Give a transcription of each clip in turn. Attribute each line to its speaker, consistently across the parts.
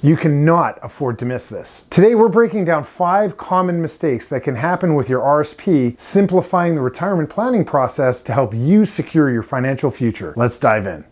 Speaker 1: You cannot afford to miss this. Today we're breaking down 5 common mistakes that can happen with your RSP, simplifying the retirement planning process to help you secure your financial future. Let's dive in.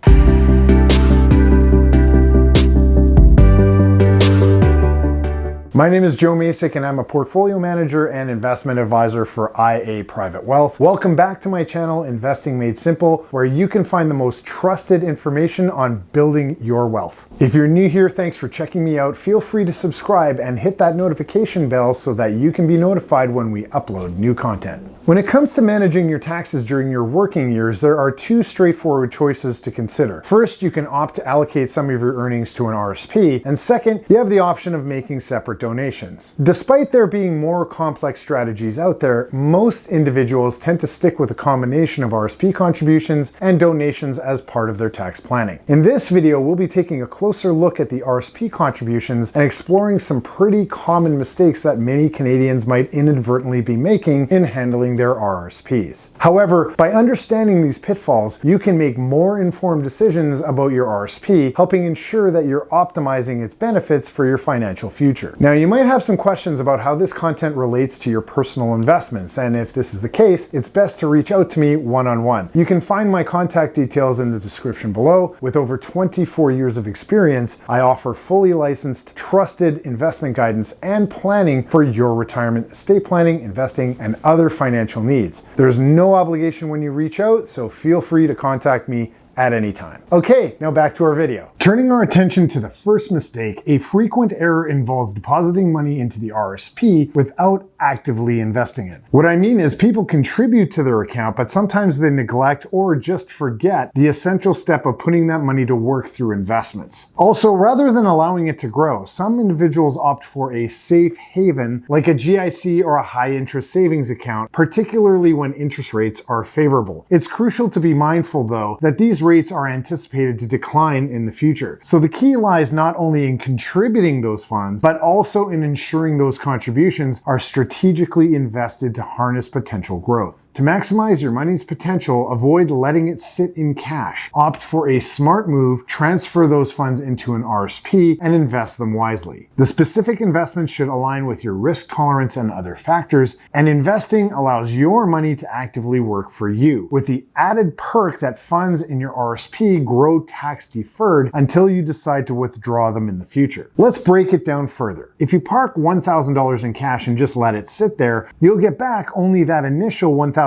Speaker 1: My name is Joe Macek and I'm a portfolio manager and investment advisor for IA Private Wealth. Welcome back to my channel, Investing Made Simple, where you can find the most trusted information on building your wealth. If you're new here, thanks for checking me out. Feel free to subscribe and hit that notification bell so that you can be notified when we upload new content. When it comes to managing your taxes during your working years, there are 2 straightforward choices to consider. First, you can opt to allocate some of your earnings to an RSP, and second, you have the option of making separate donations. Despite there being more complex strategies out there, most individuals tend to stick with a combination of RSP contributions and donations as part of their tax planning. In this video, we'll be taking a closer look at the RSP contributions and exploring some pretty common mistakes that many Canadians might inadvertently be making in handling their RRSPs. However, by understanding these pitfalls, you can make more informed decisions about your RRSP, helping ensure that you're optimizing its benefits for your financial future. Now, you might have some questions about how this content relates to your personal investments, and if this is the case, it's best to reach out to me one-on-one. You can find my contact details in the description below. With over 24 years of experience, I offer fully licensed, trusted investment guidance and planning for your retirement, estate planning, investing, and other financial needs. There's no obligation when you reach out, so feel free to contact me at any time. Okay, now back to our video. Turning our attention to the first mistake, a frequent error involves depositing money into the RSP without actively investing it. What I mean is people contribute to their account, but sometimes they neglect or just forget the essential step of putting that money to work through investments. Also, rather than allowing it to grow, some individuals opt for a safe haven like a GIC or a high interest savings account, particularly when interest rates are favorable. It's crucial to be mindful though that these rates are anticipated to decline in the future. So the key lies not only in contributing those funds, but also in ensuring those contributions are strategically invested to harness potential growth. To maximize your money's potential, avoid letting it sit in cash. Opt for a smart move, transfer those funds into an RSP, and invest them wisely. The specific investment should align with your risk tolerance and other factors, and investing allows your money to actively work for you, with the added perk that funds in your RSP grow tax deferred until you decide to withdraw them in the future. Let's break it down further. If you park $1,000 in cash and just let it sit there, you'll get back only that initial $1,000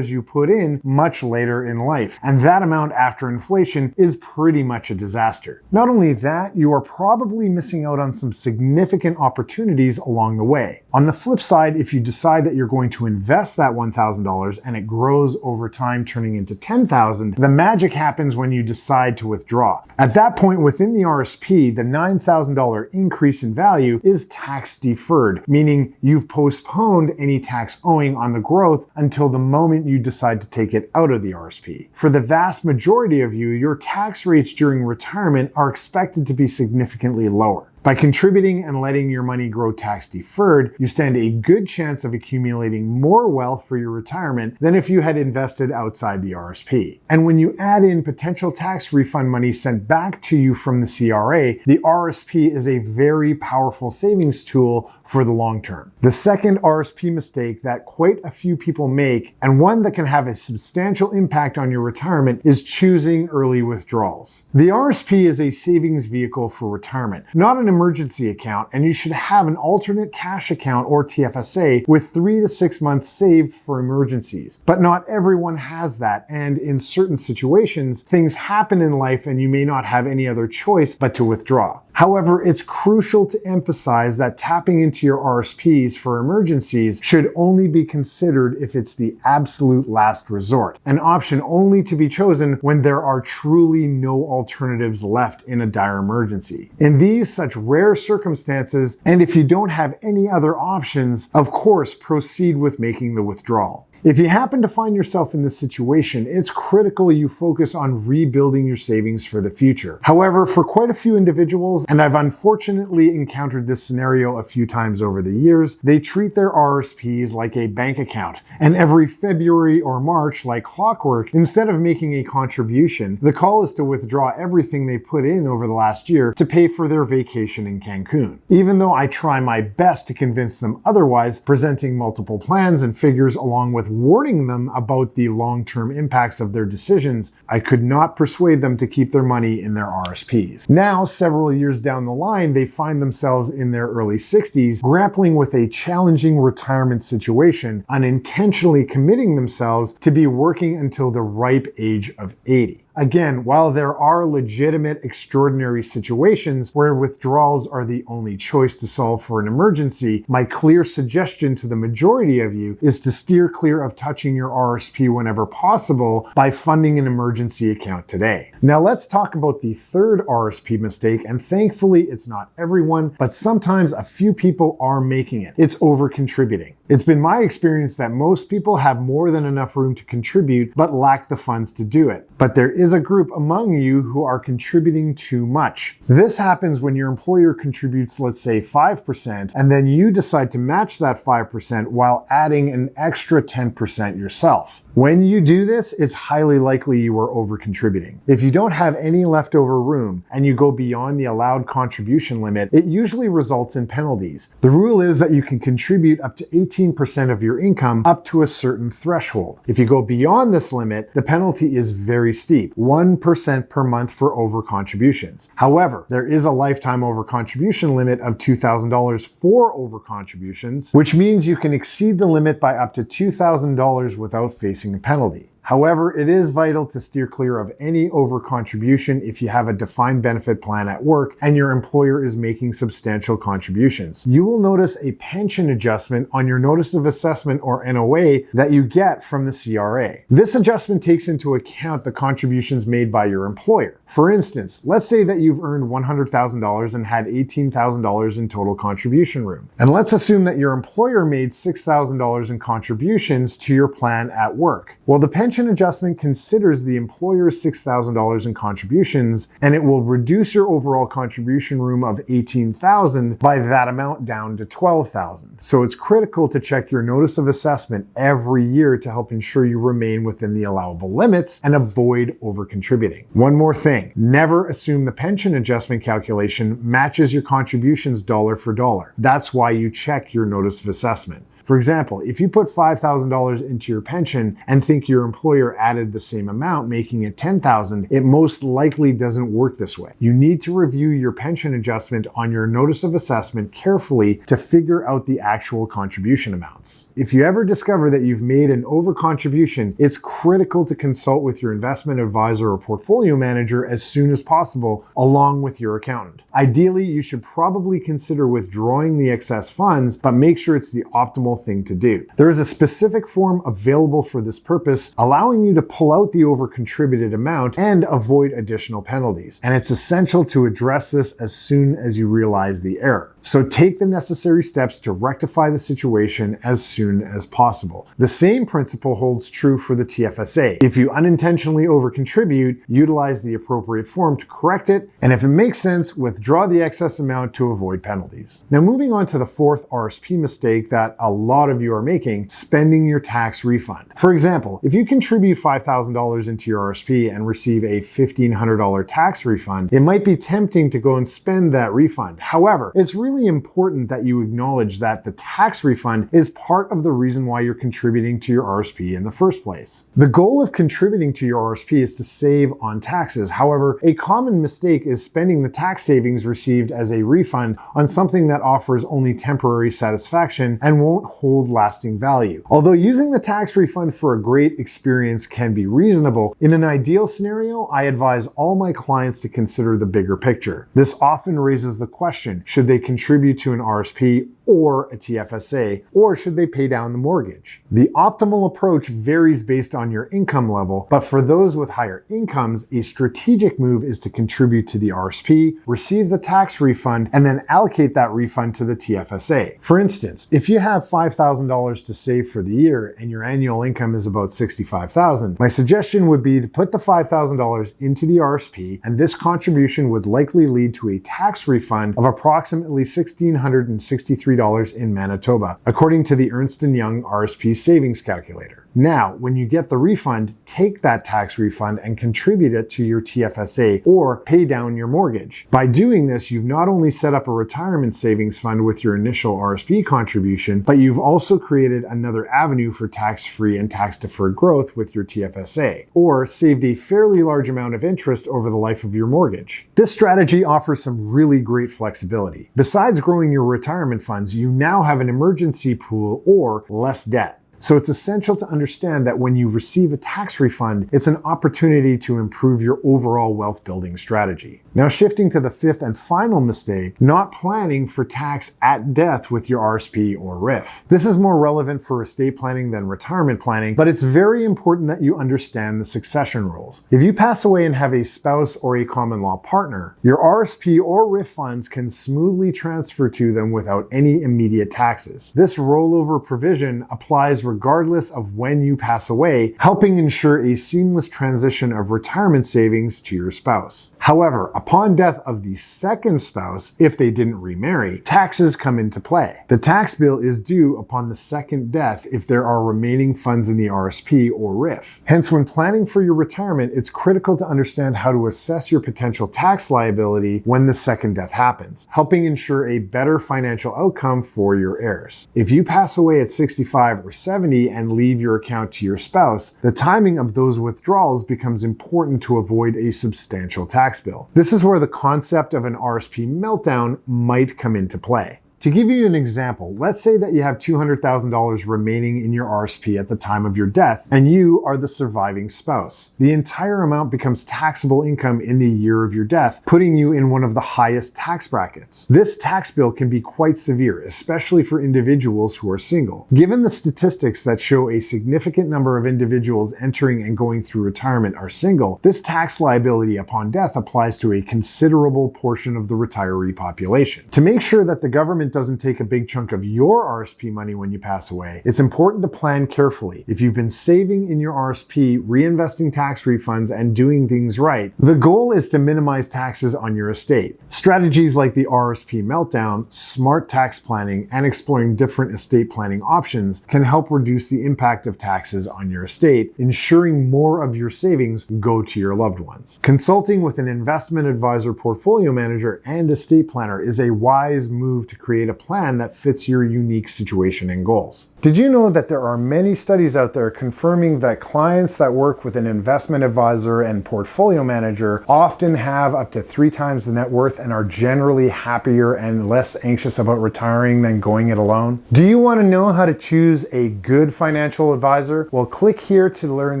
Speaker 1: you put in much later in life, and that amount after inflation is pretty much a disaster. Not only that, you are probably missing out on some significant opportunities along the way. On the flip side, if you decide that you're going to invest that $1,000 and it grows over time turning into $10,000, the magic happens when you decide to withdraw. At that point within the RSP, the $9,000 increase in value is tax deferred, meaning you've postponed any tax owing on the growth until the moment you decide to take it out of the RSP. For the vast majority of you, your tax rates during retirement are expected to be significantly lower. By contributing and letting your money grow tax deferred, you stand a good chance of accumulating more wealth for your retirement than if you had invested outside the RSP. And when you add in potential tax refund money sent back to you from the CRA, the RSP is a very powerful savings tool for the long term. The second RSP mistake that quite a few people make, and one that can have a substantial impact on your retirement, is choosing early withdrawals. The RSP is a savings vehicle for retirement, not an emergency account, and you should have an alternate cash account or TFSA with 3 to 6 months saved for emergencies. But not everyone has that, and in certain situations, things happen in life and you may not have any other choice but to withdraw. However, it's crucial to emphasize that tapping into your RSPs for emergencies should only be considered if it's the absolute last resort, an option only to be chosen when there are truly no alternatives left in a dire emergency. In these such rare circumstances, and if you don't have any other options, of course, proceed with making the withdrawal. If you happen to find yourself in this situation, it's critical you focus on rebuilding your savings for the future. However, for quite a few individuals, and I've unfortunately encountered this scenario a few times over the years, they treat their RRSPs like a bank account. And every February or March, like clockwork, instead of making a contribution, the call is to withdraw everything they've put in over the last year to pay for their vacation in Cancun. Even though I try my best to convince them otherwise, presenting multiple plans and figures along with warning them about the long-term impacts of their decisions, I could not persuade them to keep their money in their RRSPs. Now, several years down the line, they find themselves in their early 60s, grappling with a challenging retirement situation, unintentionally committing themselves to be working until the ripe age of 80. Again, while there are legitimate, extraordinary situations where withdrawals are the only choice to solve for an emergency, my clear suggestion to the majority of you is to steer clear of touching your RRSP whenever possible by funding an emergency account today. Now let's talk about the third RRSP mistake, and thankfully it's not everyone, but sometimes a few people are making it. It's overcontributing. It's been my experience that most people have more than enough room to contribute, but lack the funds to do it. But there is a group among you who are contributing too much. This happens when your employer contributes, let's say 5%, and then you decide to match that 5% while adding an extra 10% yourself. When you do this, it's highly likely you are over-contributing. If you don't have any leftover room and you go beyond the allowed contribution limit, it usually results in penalties. The rule is that you can contribute up to 18% of your income up to a certain threshold. If you go beyond this limit, the penalty is very steep, 1% per month for over-contributions. However, there is a lifetime over-contribution limit of $2,000 for over-contributions, which means you can exceed the limit by up to $2,000 without facing a penalty. However, it is vital to steer clear of any over-contribution if you have a defined benefit plan at work and your employer is making substantial contributions. You will notice a pension adjustment on your notice of assessment or NOA that you get from the CRA. This adjustment takes into account the contributions made by your employer. For instance, let's say that you've earned $100,000 and had $18,000 in total contribution room. And let's assume that your employer made $6,000 in contributions to your plan at work. Well, the pension adjustment considers the employer's $6,000 in contributions, and it will reduce your overall contribution room of $18,000 by that amount down to $12,000. So it's critical to check your notice of assessment every year to help ensure you remain within the allowable limits and avoid over-contributing. One more thing, never assume the pension adjustment calculation matches your contributions dollar for dollar. That's why you check your notice of assessment. For example, if you put $5,000 into your pension and think your employer added the same amount, making it $10,000, it most likely doesn't work this way. You need to review your pension adjustment on your notice of assessment carefully to figure out the actual contribution amounts. If you ever discover that you've made an over-contribution, it's critical to consult with your investment advisor or portfolio manager as soon as possible, along with your accountant. Ideally, you should probably consider withdrawing the excess funds, but make sure it's the optimal thing to do. There is a specific form available for this purpose, allowing you to pull out the over-contributed amount and avoid additional penalties. And it's essential to address this as soon as you realize the error. So take the necessary steps to rectify the situation as soon as possible. The same principle holds true for the TFSA. If you unintentionally over-contribute, utilize the appropriate form to correct it, and if it makes sense, withdraw the excess amount to avoid penalties. Now moving on to the fourth RRSP mistake that a lot of you are making, spending your tax refund. For example, if you contribute $5,000 into your RRSP and receive a $1,500 tax refund, it might be tempting to go and spend that refund. However, it's really important that you acknowledge that the tax refund is part of the reason why you're contributing to your RRSP in the first place. The goal of contributing to your RRSP is to save on taxes. However, a common mistake is spending the tax savings received as a refund on something that offers only temporary satisfaction and won't hold lasting value. Although using the tax refund for a great experience can be reasonable, in an ideal scenario, I advise all my clients to consider the bigger picture. This often raises the question, should they contribute to an RRSP or a TFSA, or should they pay down the mortgage? The optimal approach varies based on your income level, but for those with higher incomes, a strategic move is to contribute to the RSP, receive the tax refund, and then allocate that refund to the TFSA. For instance, if you have $5,000 to save for the year and your annual income is about $65,000, my suggestion would be to put the $5,000 into the RSP, and this contribution would likely lead to a tax refund of approximately $1,663 in Manitoba, according to the Ernst & Young RSP savings calculator. Now, when you get the refund, take that tax refund and contribute it to your TFSA or pay down your mortgage. By doing this, you've not only set up a retirement savings fund with your initial RSP contribution, but you've also created another avenue for tax-free and tax-deferred growth with your TFSA, or saved a fairly large amount of interest over the life of your mortgage. This strategy offers some really great flexibility. Besides growing your retirement funds, you now have an emergency pool or less debt. So it's essential to understand that when you receive a tax refund, it's an opportunity to improve your overall wealth building strategy. Now, shifting to the fifth and final mistake, not planning for tax at death with your RSP or RIF. This is more relevant for estate planning than retirement planning, but it's very important that you understand the succession rules. If you pass away and have a spouse or a common law partner, your RSP or RIF funds can smoothly transfer to them without any immediate taxes. This rollover provision applies regardless of when you pass away, helping ensure a seamless transition of retirement savings to your spouse. However, upon death of the second spouse, if they didn't remarry, taxes come into play. The tax bill is due upon the second death if there are remaining funds in the RSP or RIF. Hence, when planning for your retirement, it's critical to understand how to assess your potential tax liability when the second death happens, helping ensure a better financial outcome for your heirs. If you pass away at 65 or 70 and leave your account to your spouse, the timing of those withdrawals becomes important to avoid a substantial tax bill. This is where the concept of an RSP meltdown might come into play. To give you an example, let's say that you have $200,000 remaining in your RSP at the time of your death, and you are the surviving spouse. The entire amount becomes taxable income in the year of your death, putting you in one of the highest tax brackets. This tax bill can be quite severe, especially for individuals who are single. Given the statistics that show a significant number of individuals entering and going through retirement are single, this tax liability upon death applies to a considerable portion of the retiree population. To make sure that the government doesn't take a big chunk of your RSP money when you pass away, it's important to plan carefully. If you've been saving in your RSP, reinvesting tax refunds, and doing things right, the goal is to minimize taxes on your estate. Strategies like the RSP meltdown, smart tax planning, and exploring different estate planning options can help reduce the impact of taxes on your estate, ensuring more of your savings go to your loved ones. Consulting with an investment advisor, portfolio manager, and estate planner is a wise move to create a plan that fits your unique situation and goals. Did you know that there are many studies out there confirming that clients that work with an investment advisor and portfolio manager often have up to 3 times the net worth and are generally happier and less anxious about retiring than going it alone? Do you want to know how to choose a good financial advisor? Well, click here to learn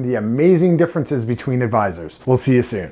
Speaker 1: the amazing differences between advisors. We'll see you soon.